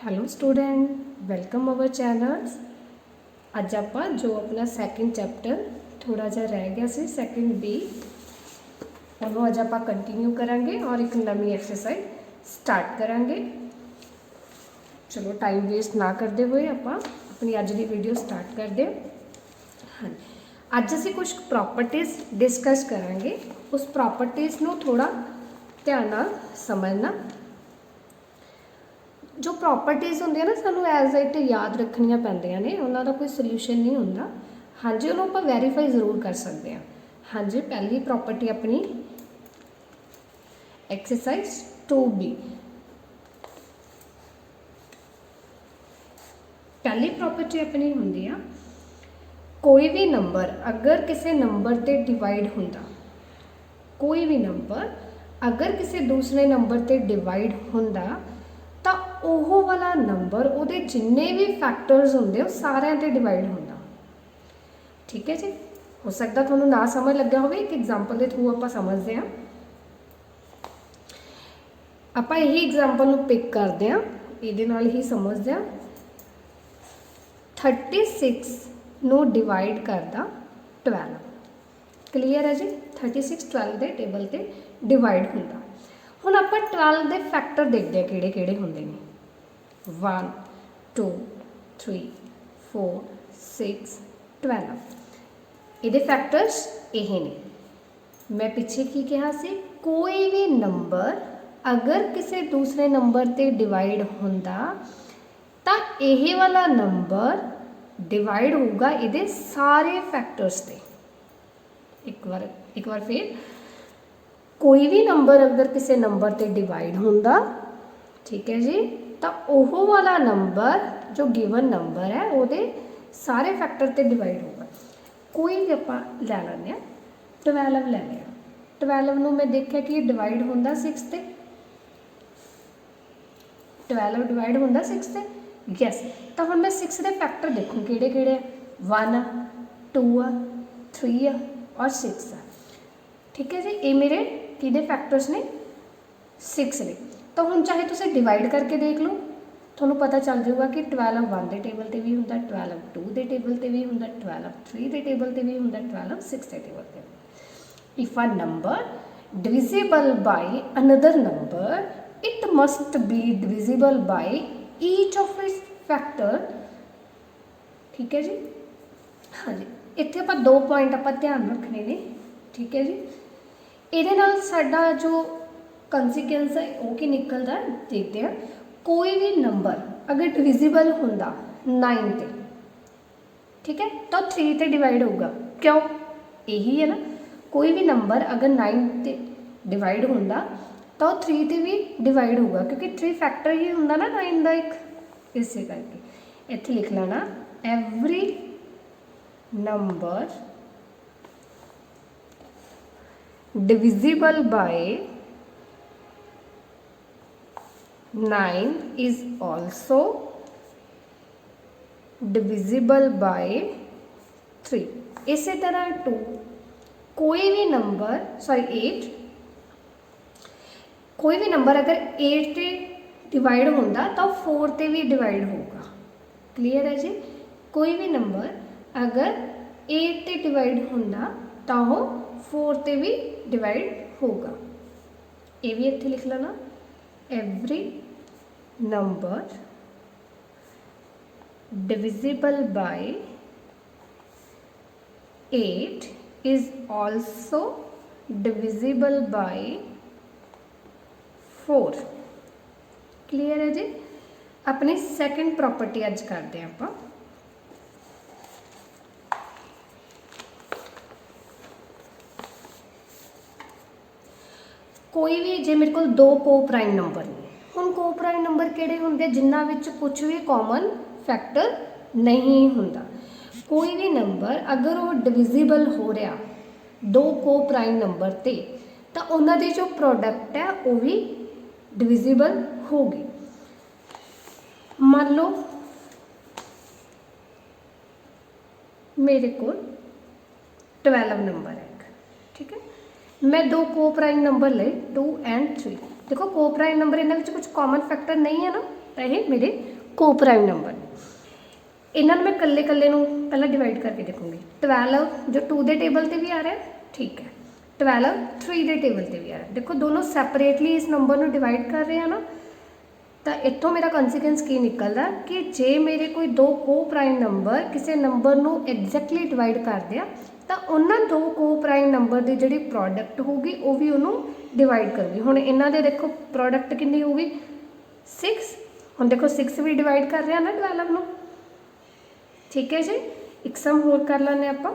Hello student, welcome our channels. अज आप जो अपना सैकेंड चैप्टर थोड़ा जा रह गया सी सैकेंड बी उन्होंने अज आप कंटिन्यू करांगे और एक नवी एक्सरसाइज स्टार्ट करांगे। चलो टाइम वेस्ट ना करते हुए आप अपनी अज की वीडियो स्टार्ट करते। हाँ, अज असी कुछ प्रॉपर्टीज़ डिस्कस करांगे। उस प्रॉपर्टीज़ नूं थोड़ा ध्यान नाल समझना। जो प्रॉपर्टीज़ होंदियां ना सानू एज इट याद रखनिया पैंदियां ने, उन्हां दा कोई सोल्यूशन नहीं हुंदा। हाँ जी, उन्होंने आप वैरीफाई जरूर कर सकते हैं। हाँ जी, पहली प्रॉपर्टी अपनी एक्सरसाइज 2B। पहली प्रॉपर्टी अपनी होंदी आ, कोई भी नंबर अगर किसी नंबर ते डिवाइड हुंदा, कोई भी नंबर अगर किसी दूसरे नंबर ते डिवाइड हुंदा तो ओह वाला नंबर उहदे जिन्ने भी फैक्टर्स होंदे सारिਆਂ ते डिवाइड होंदा। ठीक है जी, हो सकता थोड़ा ना समझ लग्या होवे, एक एग्जाम्पल के थ्रू आप समझते हैं। आप यही एग्जाम्पल पिक करते हैं, ये ही समझते हैं। 36 नू डिवाइड करता 12। क्लीयर है जी, 36 12 के टेबल से डिवाइड होंदा। हुण आप 12 के फैक्टर देखते हैं किहड़े किहड़े होंदे ने। 1 2 3 4 6 12 ये फैक्टर्स यही ने। मैं पिछे की कहा सी, कोई भी नंबर अगर किसी दूसरे नंबर ते डिवाइड होंदा तो यही वाला नंबर डिवाइड होगा ये सारे फैक्टर्स ते। एक बार फिर, कोई भी नंबर अगर किसी नंबर ते डिवाइड होंदा, ठीक है जी, तो ओह वाला नंबर जो गिवन नंबर है वो सारे फैक्टर ते डिवाइड होगा। कोई भी आप लै लें 12 लै लिया, 12 नूं मैं देखा कि डिवाइड होंदा 6 ते, 12 डिवाइड होंदा 6 से। यस, तो हम मैं 6 के फैक्टर देखूँ किहड़े किहड़े 1 2 3 और 6। ठीक है जी, ये मेरे किहदे फैक्टर्स ने 6 ने। तो हम चाहे तुम डिवाइड करके देख लो, थोड़ा पता चल जाऊगा कि 12 1 के टेबल पर भी होंगे, 12 2 के टेबल पर भी होंगे, 12 3 के टेबल पर भी होंगे, 12 6 के टेबल पर। If a number divisible by another number, it must be divisible by each of its factor। ठीक है जी, हाँ जी, इतने आप 2 पॉइंट आप ध्यान रखने ने। ठीक है जी, ये साडा जो कंसिक्वेंस है वो की निकलता है, देखते हैं। कोई भी नंबर अगर डिविजिबल होंदा 9 ते, ठीक है, तो 3 ते डिवाइड होगा। क्यों? यही है ना, कोई भी नंबर अगर 9 ते डिवाइड होंदा तो 3 ते भी डिवाइड होगा, क्योंकि 3 फैक्टर ही होंदा ना 9 का एक। इस करके इत्थे लिख लेना, every number divisible by 9 is also divisible by 3। इसी तरह 2, कोई भी नंबर 8, कोई भी नंबर अगर 8 से डिवाइड होंदा तो 4 से भी डिवाइड होगा। क्लीयर है जी, कोई भी नंबर अगर 8 से डिवाइड होंदा तो वो 4 से भी डिवाइड होगा। ये भी इत्थे लिख लेना, every number divisible by 8 is also divisible by 4। Clear है जी। अपनी सैकेंड प्रॉपर्टी अज करते हैं आप। कोई भी जे मेरे को 2 को प्राइम नंबर ने, हुण को प्राइम नंबर किहड़े हुंदे जिन्हां विच कुछ भी कॉमन फैक्टर नहीं हुंदा। कोई भी नंबर अगर वो डिविजिबल हो रहा 2 को प्राइम नंबर ते, तो उन्हां दी जो प्रोडक्ट है वो भी डिविजिबल होगी। मान लो मेरे को 12 नंबर है, ठीक है, मैं 2 को प्राइम नंबर ले 2 एंड 3। देखो को प्राइम नंबर इन्होंने कुछ कॉमन फैक्टर नहीं है ना, ਤਾਂ ਇਹ ਮੇਰੇ ਕੋ ਪ੍ਰਾਈਮ ਨੰਬਰ ਨੇ। ਇਹਨਾਂ ਨੂੰ ਮੈਂ ਕੱਲੇ ਕੱਲੇ ਨੂੰ ਪਹਿਲਾਂ ਡਿਵਾਈਡ ਕਰਕੇ ਦੇਖੂੰਗੀ। 12 ਜੋ 2 ਦੇ ਟੇਬਲ ਤੇ ਵੀ ਆ ਰਿਹਾ, ਠੀਕ ਹੈ, 12 3 ਦੇ ਟੇਬਲ ਤੇ ਵੀ ਆ ਰਿਹਾ। ਦੇਖੋ ਦੋਨੋਂ ਸੈਪਰੇਟਲੀ ਇਸ ਨੰਬਰ ਨੂੰ ਡਿਵਾਈਡ ਕਰ ਰਹੇ ਆ ਨਾ, ਤਾਂ ਇੱਥੋਂ ਮੇਰਾ ਕਨਸੀਕੁਐਂਸ ਕੀ ਨਿਕਲਦਾ ਕਿ ਜੇ ਮੇਰੇ ਕੋਈ ਦੋ ਕੋ ਪ੍ਰਾਈਮ ਨੰਬਰ ਕਿਸੇ ਨੰਬਰ ਨੂੰ ਐਗਜ਼ੈਕਟਲੀ ਡਿਵਾਈਡ ਕਰਦੇ ਆ ਤਾਂ ਉਹਨਾਂ ਦੋ ਕੋ ਪ੍ਰਾਈਮ ਨੰਬਰ ਦੀ ਜਿਹੜੀ ਪ੍ਰੋਡਕਟ ਹੋਊਗੀ ਉਹ ਵੀ ਉਹਨੂੰ ਡਿਵਾਈਡ ਕਰੂਗੀ। ਹੁਣ ਇਹਨਾਂ ਦੇ ਦੇਖੋ ਪ੍ਰੋਡਕਟ ਕਿੰਨੀ ਹੋਊਗੀ 6। ਹੁਣ ਦੇਖੋ 6 ਵੀ ਡਿਵਾਈਡ ਕਰ ਰਿਹਾ ਨਾ 12 ਨੂੰ, ਠੀਕ ਹੈ ਜੀ। ਇੱਕ ਸਮ ਹੋਰ ਕਰ ਲੈਂਦੇ ਆਪਾਂ।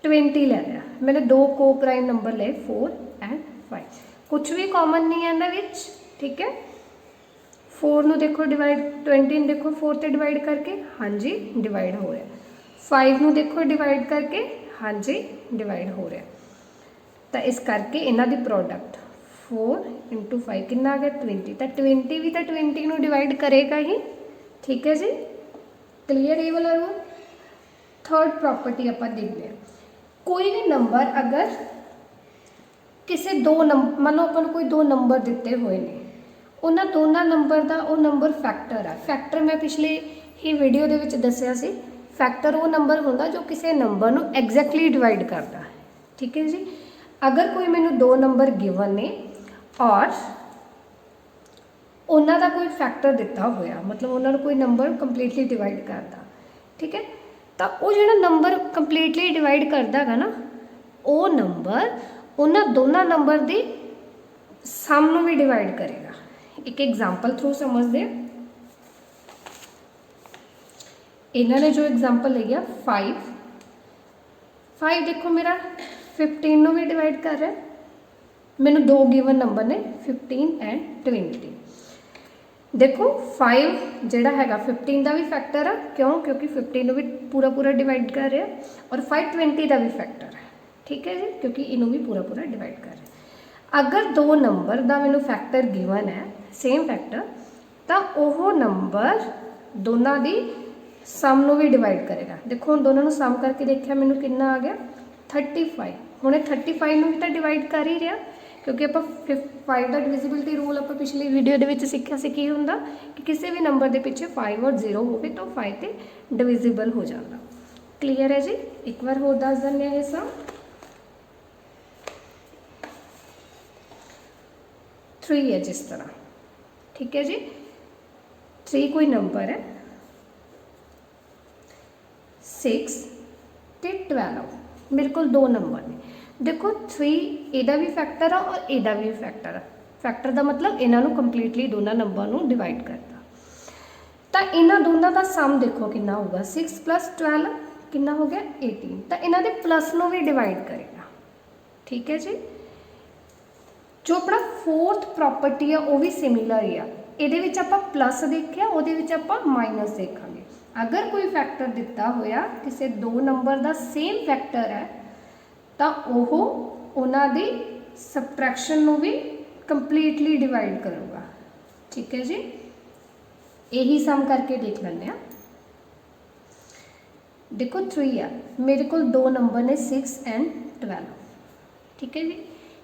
ट्वेंटी ले लिया मैंने, दो को प्राइम नंबर ले 4 एंड 5, कुछ भी कॉमन नहीं है इन्होंने, ठीक है। 4 नू देखो डिवाइड, 20 देखो 4 से डिवाइड करके, हाँ जी डिवाइड हो रहा है। 5 नू देखो डिवाइड करके, हाँ जी डिवाइड हो रहा है। तो इस करके इन्हों की प्रोडक्ट 4 × 5 कितना आ गया 20, तो 20 भी तो 20 नू डिवाइड करेगा ही, ठीक है जी। क्लीयर ये वाला रूल। थर्ड प्रॉपर्टी आप देखते हैं, कोई भी नंबर अगर किसी दो नंबर, मान लो अपन कोई दो नंबर दिते हुए ने, उन्होंने दोनों नंबर का वो नंबर फैक्टर है। फैक्टर मैं पिछले ही वीडियो दे विच दस्सिया सी, फैक्टर वो नंबर होंदा जो किसी नंबर नू एग्जैक्टली डिवाइड करता है, ठीक है जी। अगर कोई मैनू दो नंबर गिवन ने और उन्हों का कोई फैक्टर दिता होया, मतलब उन्होंने कोई नंबर कंप्लीटली डिवाइड करता, ठीक है, तो वो जो नंबर कंप्लीटली डिवाइड करता है ना, वो नंबर उन्होंने दोनों नंबर की सम नू भी डिवाइड करेगा। एक एग्जाम्पल थ्रू समझते हैं। इन्होंने जो एग्जाम्पल लिया 5 देखो मेरा 15 नू भी डिवाइड कर रहा है। मैनू दो गिवन नंबर ने 15 एंड 20। देखो 5 जोड़ा है 15 का भी फैक्टर है, क्यों, क्योंकि 15 भी पूरा पूरा डिवाइड कर रहा है, और 5 20 का भी फैक्टर है, ठीक है जी, क्योंकि इनू भी पूरा पूरा डिवाइड कर रहा है। अगर दो नंबर का मैनू फैक्टर गिवन है, सेम फैक्टर, तो वह नंबर दोनों की सम नू भी डिवाइड करेगा। देखो हम दोनों सम करके देखा, मैनू कितना आ गया 35। हुणे 35 नू भी तो डिवाइड कर ही रहा, क्योंकि आप 5 का डिविजिबिलिटी रूल आप पिछली वीडियो के सीखा सी की होंदा कि किसी भी नंबर के पिछे 5 और 0 हो तो 5 से डिविजिबल हो जाता। क्लीयर है जी। एक बार होर दस दें ये सब। 3 है जिस तरह, ठीक है जी। 3 कोई नंबर है, 6 ते 12, मेरे को दो नंबर ने। देखो 3 एदा भी फैक्टर है और एदा भी फैक्टर है। फैक्टर का मतलब इन्हों कंप्लीटली दोनों नंबर को डिवाइड करता, तो इन्हों दोनों का सम देखो कितना होगा 6 + 12 कितना हो गया 18। तो इन्हों के प्लस को भी डिवाइड करेगा, ठीक है जी। जो अपना फोर्थ प्रॉपर्टी है वह भी सिमिलर ही है। ये आप प्लस देखिया, वो माइनस देखा। अगर कोई फैक्टर दिता होया किसी दो नंबर का सेम फैक्टर है तो वह उन्होंने सबट्रैक्शन को भी कंप्लीटली डिवाइड करूँगा, ठीक है जी। यही सम करके देख लें। देखो 3 है, मेरे को दो नंबर ने 6 एंड 12, ठीक है जी।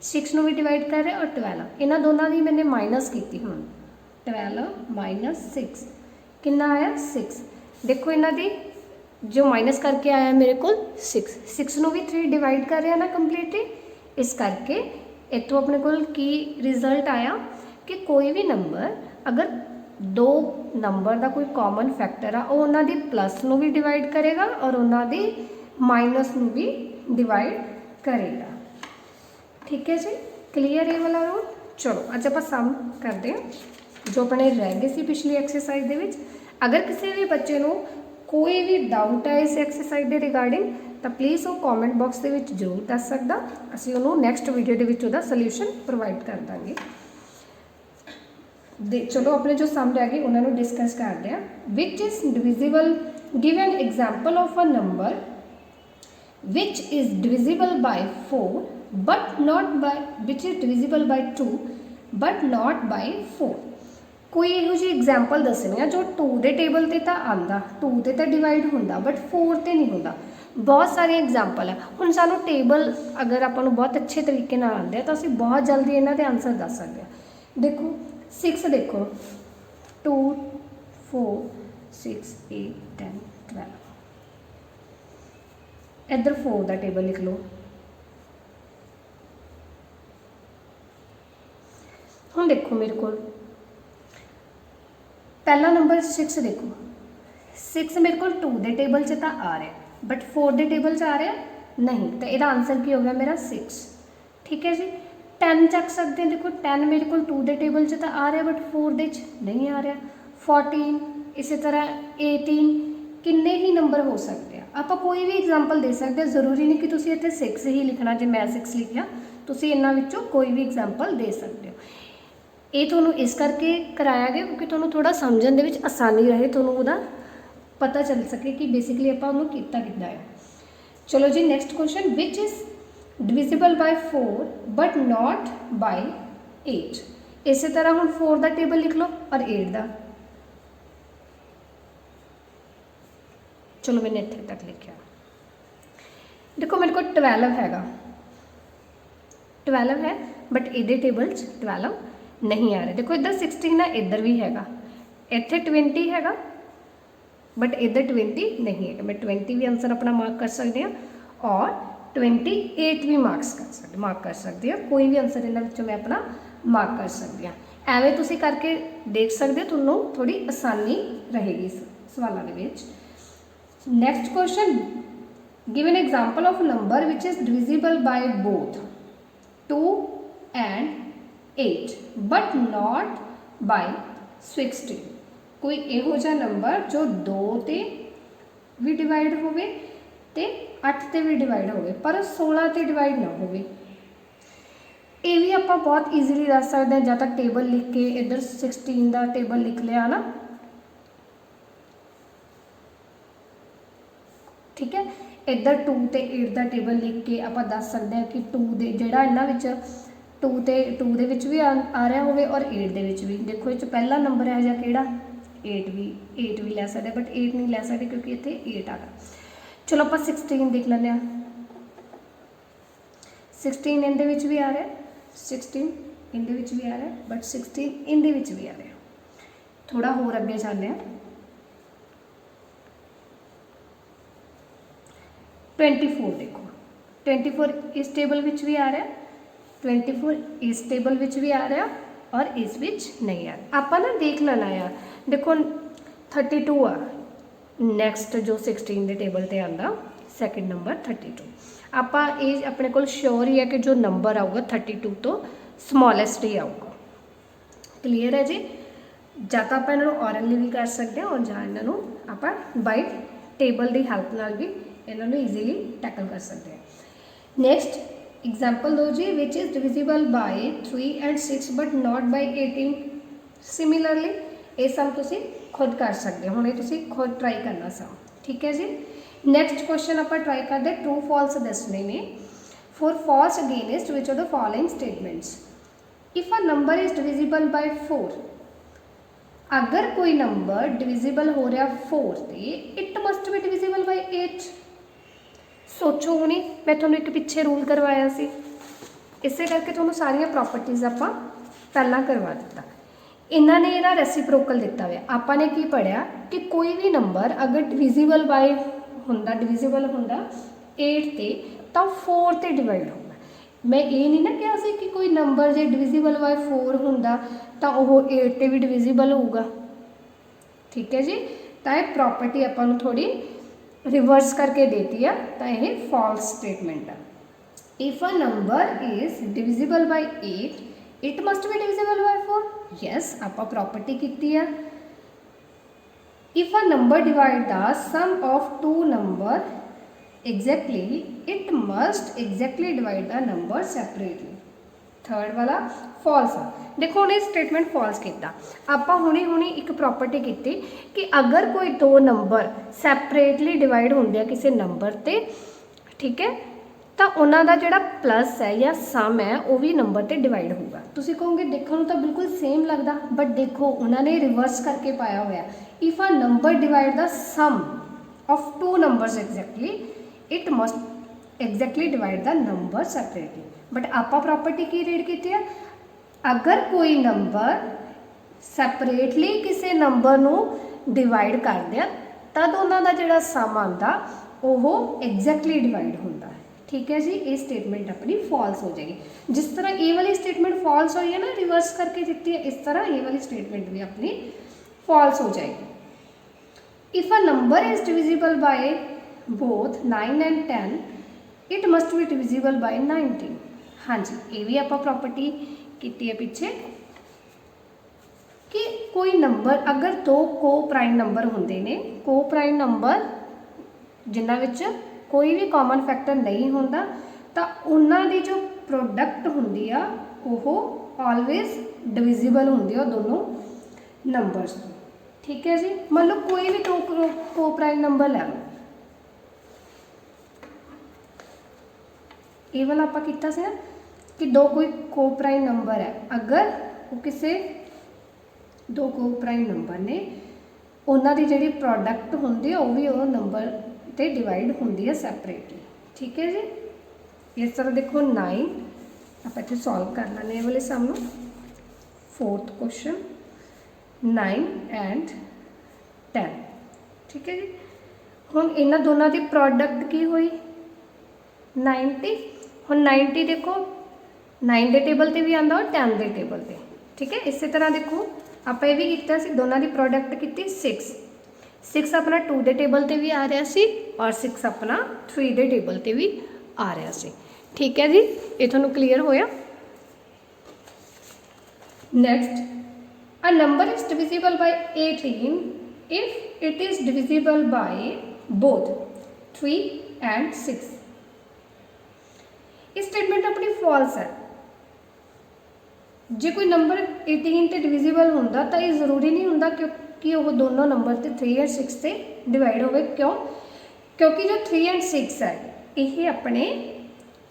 6 नू भी डिवाइड कर रहे और 12, इन्होंने दोनों की मैंने माइनस की हूँ। 12 - 6 कितना आया 6। देखो इन्हों की जो माइनस करके आया मेरे को 6 नू भी 3 डिवाइड कर रहे ना कंप्लीटली, इस करके इतों अपने को की रिजल्ट आया कि कोई भी नंबर अगर दो नंबर का कोई कॉमन फैक्टर आ वो उन्होंने प्लस नू भी डिवाइड करेगा और उन्होंने माइनस नू भी डिवाइड करेगा, ठीक है जी। क्लीयर ये वाला रूल। चलो अज आप सम करते हैं जो अपने रह गए सी पिछली एक्सरसाइज के। अगर किसी भी बच्चे को कोई भी डाउट है इस एक्सरसाइज के रिगार्डिंग तो प्लीज़ वो कॉमेंट बॉक्स के जरूर दस सकता, असी उन्होंने नैक्सट वीडियो के उसका सल्यूशन प्रोवाइड कर देंगे। चलो अपने जो सम रह गए उन्होंने डिस्कस करते हैं। Which is divisible, give an example of a number which is divisible by 4 but not by, which is divisible by 2 but not by 4। कोई यहो जी एग्जाम्पल दसनी है जो 2 के टेबल से तो आता, 2 से तो डिवाइड होंदा बट 4 से नहीं होंदा। बहुत सारी एग्जाम्पल है। हुण सानू टेबल अगर आपां नूं बहुत अच्छे तरीके नाल आंदे तो असीं बहुत जल्दी इन्हां दे आंसर दस सकते हैं। देखो 6 देखो 2 4 6 8 10 12, इधर 4 का टेबल लिख लो। हुण देखो मेरे को पहला नंबर 6 देखो, 6 मेरे को 2 के टेबल च तो आ रहा बट 4 के टेबल च आ रहा नहीं, तो यदा आंसर की हो गया मेरा 6। ठीक है जी। 10 चक सकते हैं, देखो 10 मेरे को 2 के टेबल च तो आ रहा बट 4 के नहीं आ रहा। 14 इसी तरह 18 किन्ने ही नंबर हो सकते हैं। आप कोई भी एग्जाम्पल दे सकते हैं, जरूरी नहीं कि तुम इतने 6 ही लिखना। जो मैं 6 लिखा तुम इन्हों कोई भी एग्जाम्पल दे सकते हो। ये थोनों इस करके कराया गया क्योंकि थोनों थोड़ा समझने में आसानी रहे, थोनों वह पता चल सके कि बेसिकली आप उन्होंने कितना कितना है। चलो जी next question, which is divisible by 4 but not by 8। इस तरह हम 4 का टेबल लिख लो और 8 का। चलो मैंने इतने तक लिखा। देखो मेरे को 12 हैगा, 12 है बट ये टेबल 12 नहीं आ रहा। देखो इधर 16 है, इधर भी हैगा, इतने 20 हैगा बट इधर 20 नहीं है। मैं 20 भी आंसर अपना मार्क कर सकते हैं और 28 भी मार्क कर सकते हैं। कोई भी आंसर इन्होंने मैं अपना मार्क कर सकती हाँ। एवं तुम करके देख सकते हो, थोनों थोड़ी आसानी रहेगी इस सवालों के। Next question, give an example of number which is divisible by both 2 and 8 but not by 16। कोई इहो जिहा नंबर जो 2 ते भी डिवाइड होवे ते 8 ते भी डिवाइड होवे पर 16 ते डिवाइड ना होवे। ये भी आप बहुत ईजीली दस सकते हैं, जब तक टेबल लिख के इधर 16 का टेबल लिख लिया ना। ठीक है, इधर 2 ते 8 का टेबल लिख के आप दस सकते हैं कि 2 दे जिहड़ा इन्हां विच 2 ते 2 दे विच भी आ रहा होवे और 8 दे विच भी। देखो ये पहला नंबर है जिहा किहड़ा 8 भी लै सकते बट 8 नहीं लै सकते क्योंकि इत्थे 8 आ गया। चलो आप 16 देख लैंदे आ, 16 इहदे विच भी आ रहा है, 16 इहदे विच भी आ रहा है बट 16 इहदे विच भी आ रहा है। थोड़ा होर अगे चलते हैं, 24 देखो 24 इस टेबल विच भी आ रहा है, 24 इस टेबल विच भी आ रहा और इस विच नहीं आ रहा। आप ना देख लेना यार, देखो 32 आ नैक्सट जो 16 के टेबल पर आता सैकेंड नंबर 32। आप ये अपने को श्योर ही है कि जो नंबर आऊगा 32 तो स्मॉलेस्ट ही आऊगा। क्लीयर है जी। ਜਾਂ ਤਾਂ ਆਪਾਂ ਇਹਨਾਂ ਨੂੰ ਔਰਲੀ ਵੀ ਕਰ ਸਕਦੇ ਹਾਂ ਔਰ ਜਾਂ ਇਹਨਾਂ ਨੂੰ ਆਪਾਂ ਬਾਈ ਟੇਬਲ ਦੀ ਹੈਲਪ ਨਾਲ ਵੀ ਇਹਨਾਂ ਨੂੰ ਈਜ਼ੀਲੀ ਟੈਕਲ ਕਰ ਸਕਦੇ ਹਾਂ। ਨੈਕਸਟ एग्जाम्पल दो जी, which is divisible by 3 and 6 but not by 18। Similarly ये सम तुसी खुद कर सकते हो, हुणे तुसी खुद ट्राई करना सम। ठीक है जी। नैक्सट क्वेश्चन आप ट्राई करते ट्रू फॉल्स दसने ने for false against which of the following statements. If a number is divisible by 4, अगर कोई नंबर डिविजिबल हो रहा 4 से it must be divisible by 8। सोचो हुणे मैं थोड़ा एक पिछे रूल करवाया सी, इस करके थोड़ा सारिया प्रॉपर्टीज़ आप पहला करवा दिता। इन्होंने यदा रेसिप्रोकल दिता हुआ, आपने की पढ़िया कि कोई भी नंबर अगर डिविजिबल बाय डिविजिबल होंदा 8 ते तो 4 ते डिवाइड होगा। मैं ये नहीं ना कहा सी कि कोई नंबर जो डिविजिबल बाय 4 होंदा तो वह 8 ते भी डिविजिबल होगा। ठीक है जी। तो यह प्रॉपर्टी आपां नूं थोड़ी रिवर्स करके देती है, तो यह फॉल्स स्टेटमेंट है। If a number is divisible by 8 it must be divisible by 4। Yes आप प्रॉपर्टी की है। If a number divide the sum of 2 number exactly it must exactly divide the number separately. Third वाला false आ। देखो उन्हें statement false किया, आप हुणे एक प्रॉपर्टी की कि अगर कोई 2 नंबर सैपरेटली डिवाइड होंगे किसी नंबर ते, ठीक है, तो उन्होंने जोड़ा प्लस है या सम है वह भी नंबर ते डिवाइड होगा। तुम कहोगे देखने तो बिल्कुल सेम लगता बट देखो उन्होंने रिवर्स करके पाया हुआ। If a number divide the sum of 2 numbers exactly it must exactly divide the number separately. But आपां प्रॉपर्टी की रीड की है, अगर कोई नंबर सैपरेटली किसी नंबर नू डिवाइड कर दिया तो दोनों का जोड़ा सम आता वो एग्जैक्टली डिवाइड होता है। ठीक है जी, ये स्टेटमेंट अपनी फॉल्स हो जाएगी। जिस तरह ये वाली स्टेटमेंट फॉल्स हुई है ना, रिवर्स करके दी है, इस तरह ये वाली स्टेटमेंट भी अपनी फॉल्स हो जाएगी। If a number is divisible by both 9 and 10 it must be divisible bye 19। हाँ जी, ये भी आप प्रॉपर्टी की है पीछे कि कोई नंबर अगर दो को प्राइम नंबर होंगे ने, को प्राइम नंबर जिन्हां विच कोई भी कॉमन फैक्टर नहीं होंदा तो उन्हां दी जो प्रोडक्ट हुंदी आ वो ऑलवेज डिविजिबल होंदी आ दोनों नंबर्स तो। ठीक है जी, मान लो कोई भी दो को प्राइम नंबर लै लो, ये वाला आपां कीता सी ना कि दो कोई को प्राइम नंबर है, अगर वो किसी दो को प्राइम नंबर ने उन्हां दी जिहड़ी प्रोडक्ट हुंदी है वो भी वो नंबर ते डिवाइड होंदी है सैपरेटली। ठीक है जी, इस तरह देखो 9 आप इत्थे सॉल्व कर लैंदे वाले सम नूं। Fourth question 9 and 10। ठीक है जी, हुण इन्हां दोनों की प्रोडक्ट की हुई 90। हुण 90 देखो 9 के टेबल ते भी आंदा और 10 के टेबल ते। ठीक है, इस तरह देखो आप ये भी किया सी, दोनों की प्रोडक्ट की 6 अपना 2 के टेबल ते भी आ रहा सी और 6 अपना 3 के टेबल ते भी आ रहा सी। ठीक है जी, ये तुहानूं क्लीयर होया। Next, a number is divisible bye 18 if it is divisible by both 3 and 6। इस स्टेटमेंट अपनी फॉल्स है। जे कोई नंबर 18 ते डिविजिबल होंदा तो ये जरूरी नहीं होंदा कि वो दोनों नंबर ते 3 एंड 6 से डिवाइड होवे। क्यों? क्योंकि जो 3 एंड 6 है ये अपने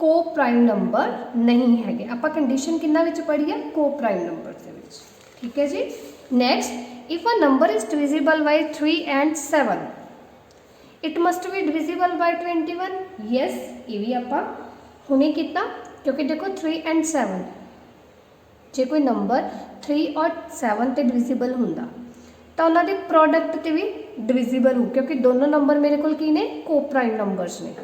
को प्राइम नंबर नहीं है। आप कंडीशन किन्ना विच पढ़ी है? को प्राइम नंबर के विच। ठीक है जी। Next, if a number is divisible by 3 and 7 it must be divisible by 21। Yes, ये भी आप हुणे कितना, क्योंकि देखो 3 एंड 7 जे कोई नंबर 3 और 7 ते डिविजिबल होंदा तो उन्होंने प्रोडक्ट ते भी डिविजिबल हो, क्योंकि दोनों नंबर मेरे को की ने को प्राइम नंबर्स ने।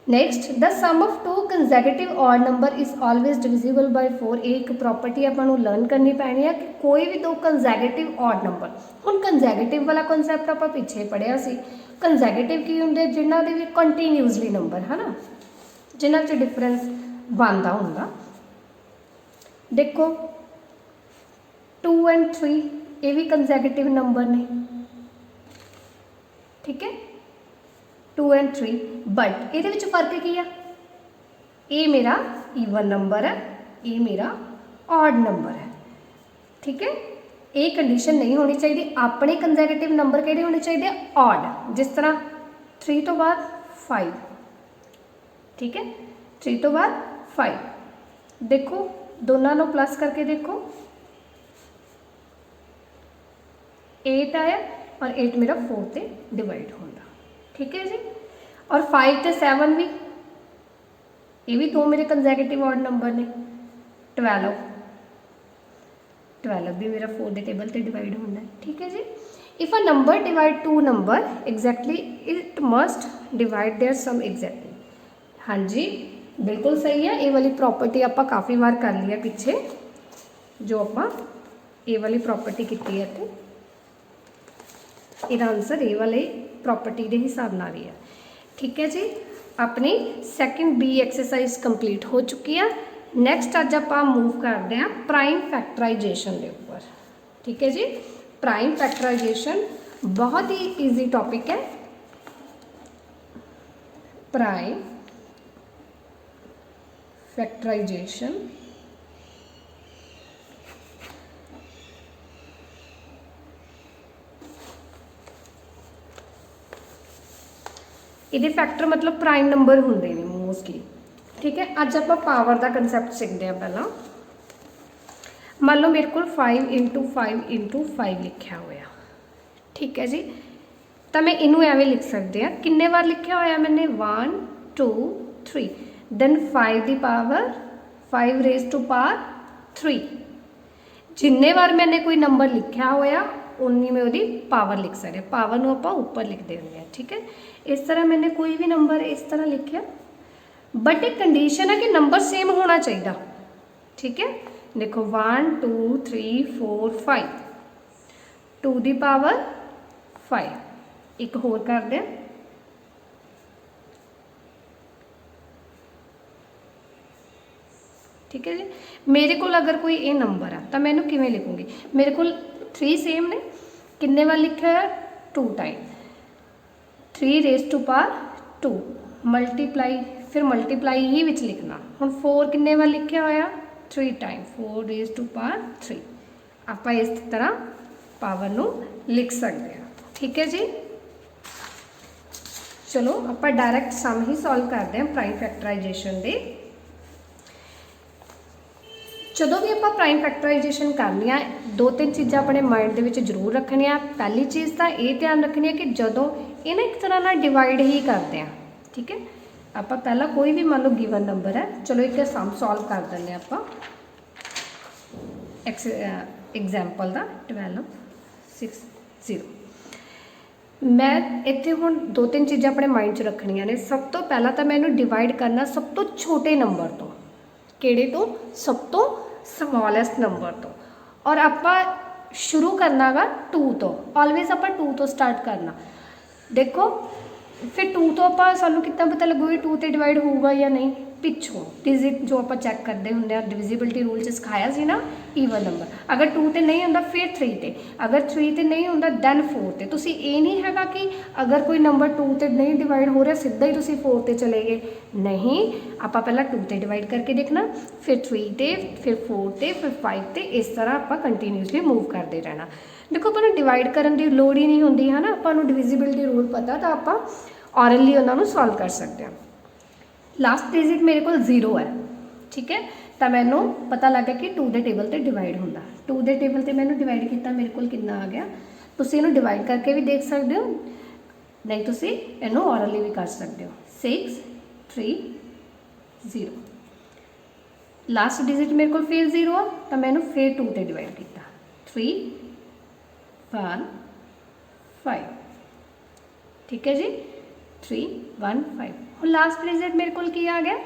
Next, the sum of 2 consecutive odd number is always divisible by 4। एक प्रॉपर्टी आपको लर्न करनी पैनी है कि कोई भी दो कंजैक्यूटिव ऑड नंबर, हुण कंजैक्यूटिव वाला कॉन्सैप्ट आप पिछे पढ़िया सी। कंजैक्यूटिव की होंगे जिन्हों के भी कंटीन्यूअसली नंबर है ना, जिन्हों च डिफरेंस बनता होंगे। देखो 2 एंड 3 ये भी कंजैक्यूटिव नंबर ने। ठीक है, 2 एंड 3, बट ये फर्क की है, ये मेरा ईवन नंबर है, ये मेरा ऑड नंबर है। ठीक है, ये कंडीशन नहीं होनी चाहिए। अपने कंजैक्यूटिव नंबर किहड़े होने चाहिए? ऑड। जिस तरह 3 तो बाद 5। ठीक है, 3 तो बाद 5। देखो दोनों को प्लस करके देखो 8 आया और 8 मेरा 4 से डिवाइड होगा। ठीक है जी, और 5 ते 7 भी, ये भी दो मेरे कंजैक्यूटिव ऑड नंबर ने। 12 भी मेरा 4 के टेबल से डिवाइड होना है। ठीक है जी। If a number divide 2 number exactly it must divide their sum exactly. हाँ जी, बिल्कुल सही है। ये वाली प्रॉपर्टी आप काफ़ी बार कर लिया पिछे, जो आप ये वाली प्रॉपर्टी की है तो इसका आंसर ये वाले प्रॉपर्टी के हिसाब नाल ही है। ठीक है जी, अपनी सैकेंड बी एक्सरसाइज कंप्लीट हो चुकी है। नैक्सट अज आप मूव करते हैं प्राइम फैक्टराइजेशन के ऊपर। ठीक है जी, प्राइम फैक्टराइजेशन बहुत ही ईजी टॉपिक है। प्राइम फैक्टराइजेशन ये फैक्टर मतलब प्राइम नंबर होंगे ने मोस्टली। ठीक है, अज आप पावर का कंसैप्ट सीखते हैं। पहला मान लो मेरे को 5 × 5 × 5 लिखा हुआ। ठीक है जी, तो मैं इनू एवें लिख सकते हैं, किन्ने बार लिखा होया मैंने 1 2 3 देन 5 की पावर 5 रेज़ टू पावर 3। जिन्ने बार मैंने कोई नंबर लिखा होया उन्नी में उसकी पावर लिख सकते, पावर नूं आपां उपर लिखते होंगे, ठीक है। इस तरह मैंने कोई भी नंबर इस तरह लिखा, बट एक कंडीशन है कि नंबर सेम होना चाहिए, ठीक है। देखो 1 2 3 4 5 2 की पावर 5, एक होर कर दें, ठीक है जी। मेरे को अगर कोई ये नंबर है तो मैं इन्हू किवें लिखूँगी, मेरे को 3 सेम ने, किन्ने बार लिखा है 2 time 3 raise to power 2 multiply, फिर मल्टीप्लाई ही विच लिखना। हुण 4 किन्ने बार लिखा होया 3 टाइम 4 रेज़ टू पावर 3। आप इस तरह पावर नूं लिख सकते हैं, ठीक है जी। चलो आप डायरैक्ट सम ही सॉल्व करते हैं प्राइम फैक्टराइजेशन दे। जदों भी आप प्राइम फैक्टराइजेशन करनी है, 2-3 चीज़ां अपने माइंड दे विच जरूर रखनिया। पहली चीज़ तो ये ध्यान रखनी है कि जदों ये ना एक तरह ना डिवाइड ही करते हैं, ठीक है। आप पहला कोई भी मान लो गिवन नंबर है, चलो एक सम सॉल्व कर देंगे आप एग्जाम्पल का 12 6 0। मैं इत्थे हुण 2-3 चीज़ां अपने माइंड च रखनिया ने। सब तो पहला तो मैं इन्हूं डिवाइड करना सब तो छोटे नंबर तो, किहड़े तो, सब तो समॉलेस्ट नंबर तो, और आप शुरू करना गा 2 तो, ऑलवेज आप 2 तो स्टार्ट करना। देखो फिर 2 तो आप सानू कितना पता लगूगी 2 तो डिवाइड होगा या नहीं, पिछों डिजिट जो आप चैक करते होंगे डिविजिबिलिटी रूल च सिखाया सी ना, ईवन नंबर अगर 2 तो नहीं होंदा फिर 3 ते, अगर 3 तो नहीं होंदा दैन 4 ते। तुसी ये नहीं हैगा कि अगर कोई नंबर 2 तो नहीं डिवाइड हो रहा सीधा ही तुसी 4 ते चले गए, नहीं। आप पहला 2 ते डिवाइड करके देखना, फिर 3 ते, फिर 4 ते, फिर 5 ते, इस तरह आप कंटीन्यूसली मूव करते रहना। देखो अपन डिवाइड करने की लोड़ ही नहीं होंदी है ना, अपन डिविजिबिलिटी रूल पता तो आप ऑरली उन्होंने सॉल्व कर सकते हैं। लास्ट डिजिट मेरे को 0 है, ठीक है, तो मैनू पता लग गया कि 2 के टेबल से डिवाइड होंदा। 2 के टेबल से मैंने डिवाइड किया, मेरे को कितना आ गया। तुसीं इहनूं डिवाइड करके भी देख सकते हो, नहीं तुसीं इहनूं ऑरली भी कर सकते हो। 6 3 0 लास्ट डिजिट मेरे को फिर 0 आ, तो मैंने फिर 2 से डिवाइड किया 3 1 5, ठीक है जी 3 1 5। ਹੁਣ लास्ट डिजिट मेरे को आ गया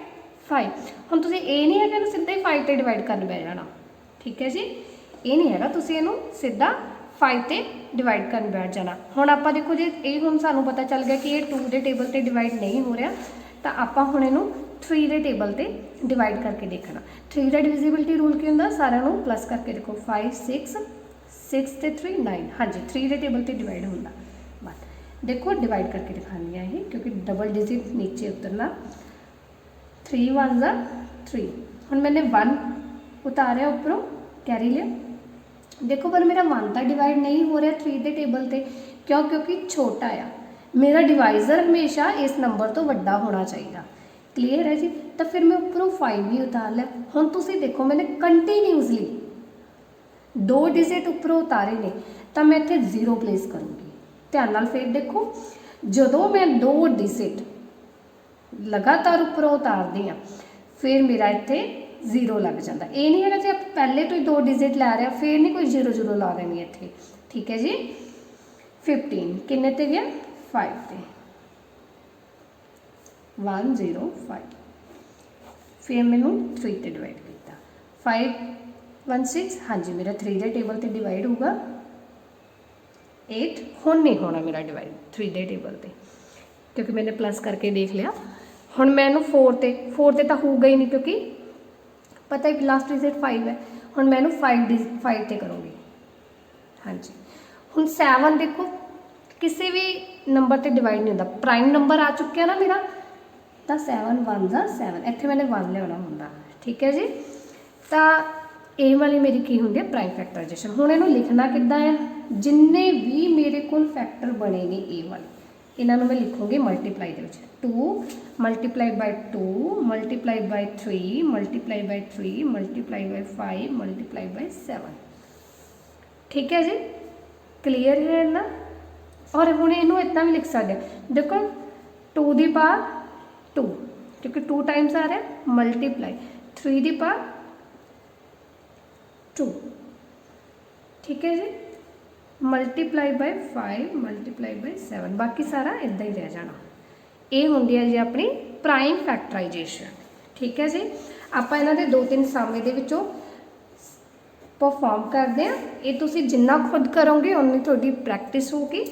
5। हम तुम ये नहीं है कि सीधा ही 5 से डिवाइड करने पै जाना, ठीक है जी, ये नहीं है तुम इनू सीधा 5 से डिवाइड करने बैठ जाना। हम आप देखो जी ये हम सानू पता चल गया कि ये 2 के टेबल से डिवाइड नहीं हो रहा, तो आप हम इनू 3 के टेबल से डिवाइड करके देखना। 3 का डिविजिबिलिटी रूल की होंगे, सारा प्लस करके देखो 5 6 6 ते 3 9, हाँ जी 3 के टेबल से डिवाइड होंगे। बस देखो डिवाइड करके दिखानी है ये, क्योंकि डबल डिजिट नीचे उतरना। 3 1 ज़ा 3, हम मैंने 1 उतारिया उपरों कैरी लिया। देखो पर मेरा 1 तो डिवाइड नहीं हो रहा 3 के टेबल से, क्यों, क्योंकि छोटा आ। मेरा डिवाइज़र हमेशा इस नंबर तो वड्डा होना चाहिए, क्लीयर है जी। तो फिर मैं उपरों 5 भी उतार लिया। हुण तुसीं देखो मैंने कंटीन्यूसली 2 डिजिट उपरों उतारे ने, तो मैं इत्थे 0 प्लेस करूँगी। ध्यान नाल फिर देखो, जदों मैं 2 डिजिट लगातार उपरों उतारती हाँ फिर मेरा इत्थे 0 लग जाता। ये नहीं है कि आप पहले तो ही 2 डिजिट लै रहे फिर नहीं कोई 0 0 ला देनी इत्थे, ठीक है जी। 15 किन्ने ते गया 5 ते 1 0 5, फिर मैनू 3 ते डिवाइड किया 5 1 6, हाँ जी मेरा 3 के टेबल से डिवाइड होगा 8। हुण नहीं होना मेरा डिवाइड 3 के टेबल से, क्योंकि मैंने प्लस करके देख लिया। हुण मैनू 4 ते तो होगा ही नहीं, क्योंकि पता है लास्ट डिजिट 5 है। हुण मैनू 5 ते करूँगी, हाँ जी। हुण 7 देखो किसी भी नंबर से डिवाइड नहीं होता, प्राइम नंबर आ चुका ना मेरा, तो 7 1 ज़ा 7, इत्थे मैंने 1 लिया होंदा, ठीक है जी। तो ये वाली मेरी की होंगी है प्राइम फैक्टराइजेशन। हुण इहनूं लिखना किद्दां है, जिन्ने भी मेरे को फैक्टर बने ने ए वाले, इन्हों मैं लिखूँगी multiply they which 2 multiply bye 2 multiply by 3 multiply by 3 multiply by 5 multiply by 7, ठीक है जी, क्लीयर है ना। और हुण इनू इतना भी लिख सकते हैं, देखो 2 दी पावर 2 क्योंकि 2 टाइम्स आ रहा है, मल्टीप्लाई 3 दी पावर 2, ठीक है जी, मल्टीप्लाई बाय 5 मल्टीप्लाई बाय 7, बाकी सारा इदा ही रह जाना। ये होंदी है जी अपनी प्राइम फैक्टराइजेशन, ठीक है जी। आप इन्हां दे 2-3 सम इहदे विचों परफॉर्म करते हैं, ये तुसीं जिन्ना खुद करोगे उन्नी तुहाडी प्रैक्टिस होगी।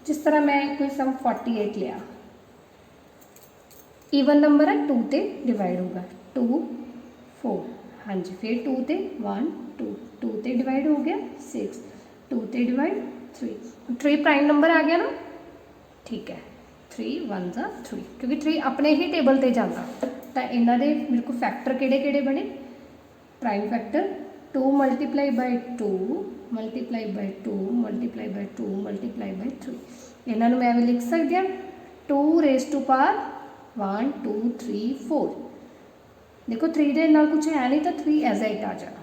जिस तरह मैं कोई सम 48 लिया, ईवन नंबर है, 2 ते डिवाइड होगा, 2 4, हाँ जी, फिर 2 ते 1 2 2 ते डिवाइड हो गया 6, 2 ते डिवाइड 3, 3 प्राइम नंबर आ गया ना, ठीक है, 3 1 जा 3, क्योंकि 3 अपने ही टेबल ते जाता। तो इन्हां दे मेरे को फैक्टर किहड़े-किहड़े बने, prime factor 2 multiply bye 2 multiply bye 2 multiply bye 2 multiply by 3, इन्हां नूं मैं एवें लिख सकदी हां 2 रेज़ टू पावर 1 2 3 4, देखो 3 दे नाल कुछ है नहीं तो 3 एज इट आ जाना,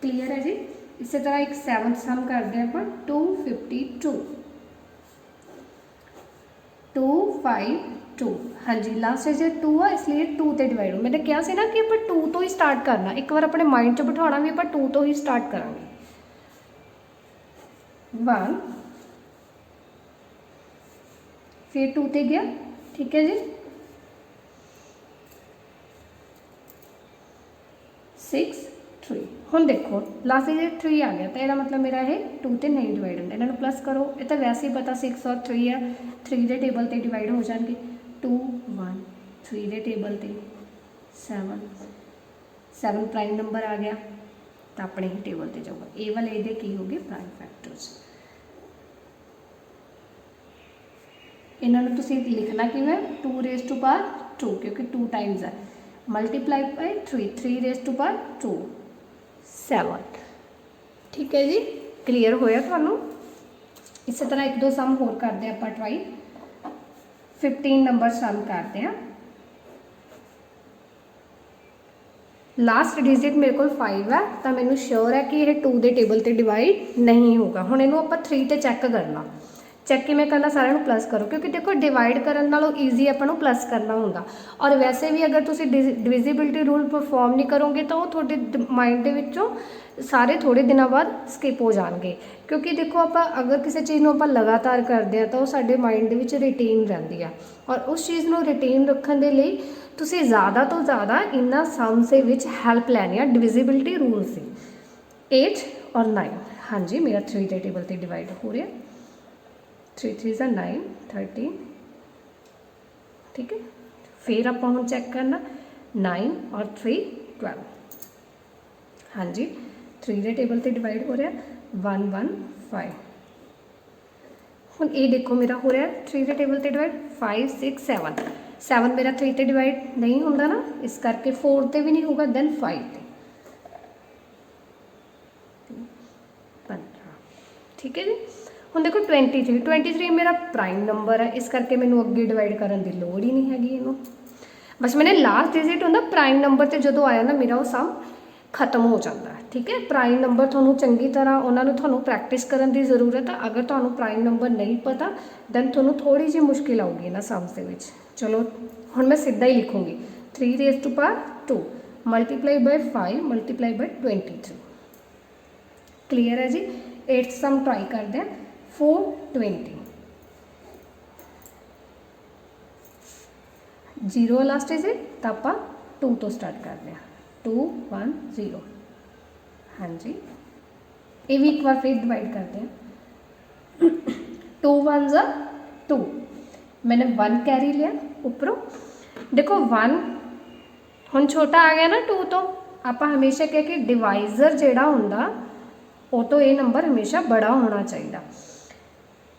क्लीयर है जी। इसी तरह एक 7th सम करते हैं अपन 252 252, हाँ जी, लास्ट है 2 है इसलिए 2 ते डिवाइड हो, मैंने कहा सी ना कि आप 2 तो ही स्टार्ट करना, एक बार अपने माइंड च बिठाना भी आप 2 तो ही स्टार्ट करांगे। 1 फिर 2 ते गया, ठीक है जी, 6 3, हुण देखो लास्ट जे 3 आ गया तो यह मतलब मेरा है 2 ते नहीं डिवाइड होंगे, इन्होंने प्लस करो, ये तो वैसे ही पता 6 और 3 है, 3 के टेबल ते डिवाइड हो जाएंगे, 2 1 3 के टेबल ते 7 7 प्राइम नंबर आ गया तो अपने ही टेबल ते जाऊगा, ए वाले ये की हो गए प्राइम फैक्टर्स। इन्होंने तुसीं लिखना किवें 2 रेज़ टू पावर 2 क्योंकि 2 टाइम्स है, multiply by 3 raise to power 2 7, ठीक है जी, क्लीयर होया तुहानूं। इस तरह 1-2 सम होर करते हैं आप ट्राई, 15 नंबर सम करते हैं, लास्ट डिजिट मेरे को 5 है तो मैनू श्योर है कि यह 2 के टेबल से डिवाइड नहीं होगा। हुण इहनूं आपां 3 ते चैक करना, चैक किवें करना, सारिਆਂ ਨੂੰ प्लस करो क्योंकि देखो डिवाइड करन नालों ईजी आपां नूं प्लस करना हुंदा, और वैसे भी अगर तुसीं डिविजिबिलिटी रूल परफॉर्म नहीं करोगे तो तुहाडे माइंड दे विच्चों सारे थोड़े दिनों बाद स्किप हो जाएंगे, क्योंकि देखो आपां अगर किसी चीज़ नूं आपां लगातार करते हैं तो वो साडे माइंड दे विच रिटेन रहिंदी है, और उस चीज़ नूं रिटेन रखण दे लई तुसीं ज़्यादा तो ज़्यादा इन्हां सम्स दे विच हैल्प लैनी है डिविजिबिलिटी रूल से। 8 और 9, हाँ जी, मेरा 3 के टेबल से डिवाइड हो रहा, 3 3 ज़ा 9 13, ठीक है, फिर आप हम चेक करना 9 और 3 12, हाँ जी, 3 के टेबल से डिवाइड हो रहा 1 1 5, हुण ये देखो मेरा हो रहा 3 के टेबल से डिवाइड 5 6 7, 7 मेरा 3 ते डिवाइड नहीं होंदा ना, इस करके 4 ते भी नहीं होगा, दैन 5 ते 15, ठीक है जी। हुण देखो 23 मेरा प्राइम नंबर है, इस करके मैनू अगे डिवाइड करने की लोड़ ही नहीं हैगी इनू, बस मैंने लास्ट डिजिट होंदा प्राइम नंबर से जो आया ना मेरा वो सम खत्म हो जाता है, ठीक है। प्राइम नंबर थोनों चंगी तरह उन्होंने थोनों प्रैक्टिस करने की जरूरत है, अगर थोनों प्राइम नंबर नहीं पता दैन थोनों थोड़ी जी मुश्किल आऊगी ना सम्स दे विच। चलो हुण मैं सीधा ही लिखूँगी 3 raise to power 2 multiply by 5 multiply by 23, clear है जी। 8th सम ट्राई करते हैं 420, 0 लास्ट डिजिट तो आप 2 तो स्टार्ट करते हैं, 2 1 0, हाँ जी, ये भी एक बार फिर डिवाइड करते हैं 2 1 ज़ा 2, मैंने 1 कैरी लिया उपरों, देखो 1 हुण छोटा आ गया ना 2 तो, आप हमेशा कह के डिवाइजर जिहड़ा हुंदा वो तो ये नंबर हमेशा बड़ा होना चाहिए।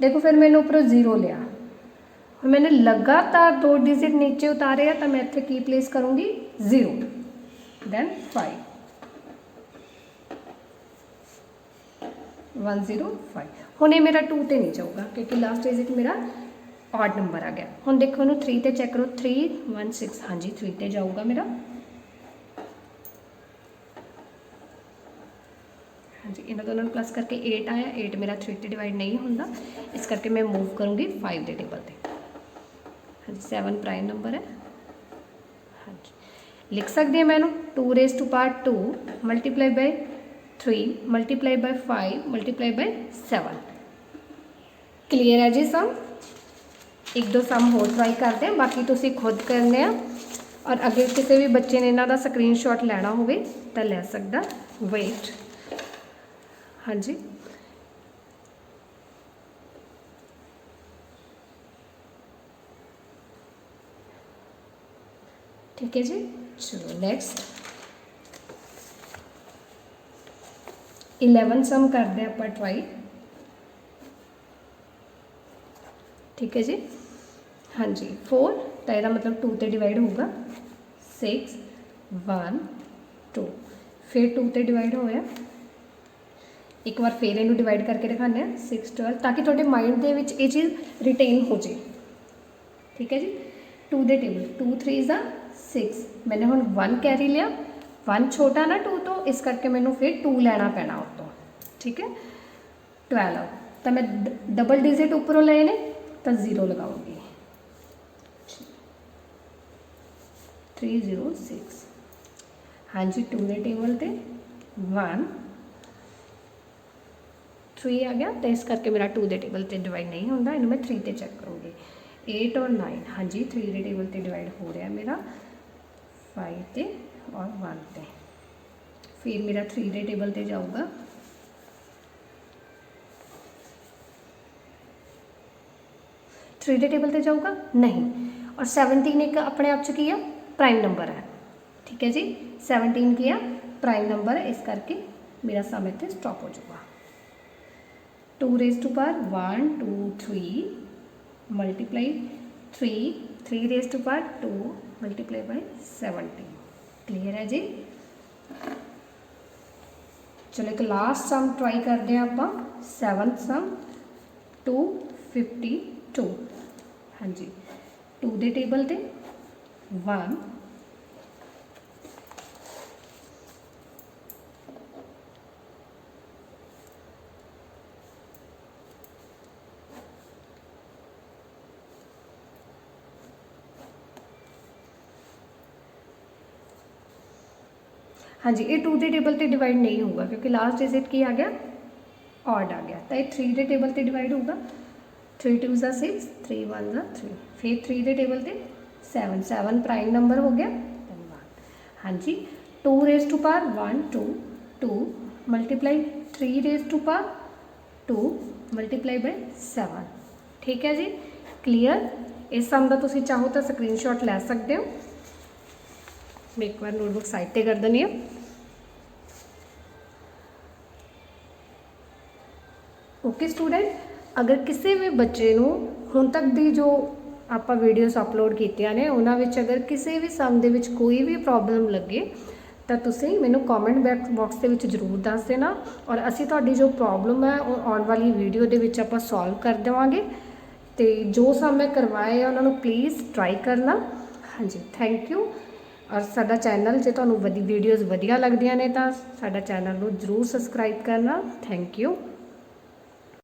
देखो फिर मैंने उपरों 0 लिया, मैंने लगातार 2 डिजिट नीचे उतारे हैं तो मैं इत्थे की प्लेस करूँगी 0 दैन 5 1 0 5, हुण ये मेरा 2 ते नहीं जाऊगा क्योंकि लास्ट डिजिट मेरा ऑड नंबर आ गया। हुण देखो इहनूं 3 ते चेक करो 3 1 6, हाँ जी 3 ते जाऊगा मेरा, हाँ हाँ जी इन्हों दोनों प्लस करके 8 आया 8 मेरा 3 ते डिवाइड नहीं होंदा इस करके मैं मूव करूँगी 5 के टेबल पर हाँ जी 7 प्राइम नंबर है हाँ जी लिख सकती हैं मैंने 2 raise to power 2 multiply by 3 multiply by 5 multiply by 7 clear है जी सम एक दो सम होर ट्राई करते हैं बाकी तुसी खुद करने और अगर किसी भी बच्चे ने इन्हों का स्क्रीनशॉट लेना होवे तो ले सकता वेट हाँ जी ठीक है जी चलो नेक्स्ट 11 सम करते हैं आप ट्राई ठीक है जी हाँ जी 4 तो यह मतलब 2 ते डिवाइड होगा 6 1 2 फिर 2 ते डिवाइड होया एक बार फिर इनू डिवाइड करके दिखाने 6 12 ताकि थोड़े माइंड के विच ये चीज़ रिटेन हो जाए ठीक है जी 2 दे टेबल 2 3 ज़ा 6 मैंने हुण 1 कैरी लिया 1 छोटा ना 2 तो इस करके मैनू फिर 2 लेना पैना उतों ठीक है 12 तो मैं डबल डिजिट उपरों ले ने तो 0 लगाऊंगी 306 हाँ जी 2 के टेबल पे 1 3 आ गया तो इस करके मेरा 2 के टेबल पे डिवाइड नहीं होता इन्हें मैं 3 ते चेक करूँगी 8 और 9 हाँ जी 3 के टेबल पे डिवाइड हो रहा मेरा 5 ते और 1 ते फिर मेरा 3 के टेबल पे जाऊँगा 3 के टेबल पे जाऊँगा नहीं और 17 एक अपने आप च की है प्राइम नंबर है ठीक है जी 17 की है प्राइम नंबर है इस करके मेरा सम इतने स्टॉप हो जाएगा 2 raise to power 1 2 3 multiply 3 raise to power 2 multiply by 17 clear है जी चलो एक लास्ट सम ट्राई करते हैं आप 7th सम 252 हाँ जी 2 के टेबल पे 1 हाँ जी ये 2 के टेबल पे डिवाइड नहीं होगा क्योंकि लास्ट डिजिट की आ गया ऑड आ गया तो ये 3 के टेबल पे डिवाइड होगा 3 2 ज़ा 6 3 1 ज़ा 3 फिर 3 के टेबल पे 7 प्राइम नंबर हो गया 1 हाँ जी 2 raise to power 1 2 2 multiply 3 raise to power 2 multiply by 7 ठीक है जी क्लीयर इस सम का तुम चाहो तो स्क्रीनशॉट ले सकते हो मैं एक बार नोटबुक साइड पर कर देनी है ओके स्टूडेंट अगर किसी भी बच्चे नूं हुण तक दी जो आपां वीडियोज़ अपलोड कीतियां ने उन्हां विच अगर किसी भी सम दे विच कोई भी प्रॉब्लम लगे तो तुसीं मैनूं कॉमेंट बॉक्स दे विच जरूर दस देना और असीं तुहाडी जो प्रॉब्लम है वो आउण वाली वीडियो दे विच आपां सॉल्व कर देवांगे तो जो सम मैं करवाए उन्हां नूं प्लीज़ ट्राई करना हाँ जी थैंक यू और साडा चैनल जे तुहानूं वीडियोज़ वधिया लगदियां ने तां साडा चैनल नूं जरूर सबसक्राइब करना थैंक यू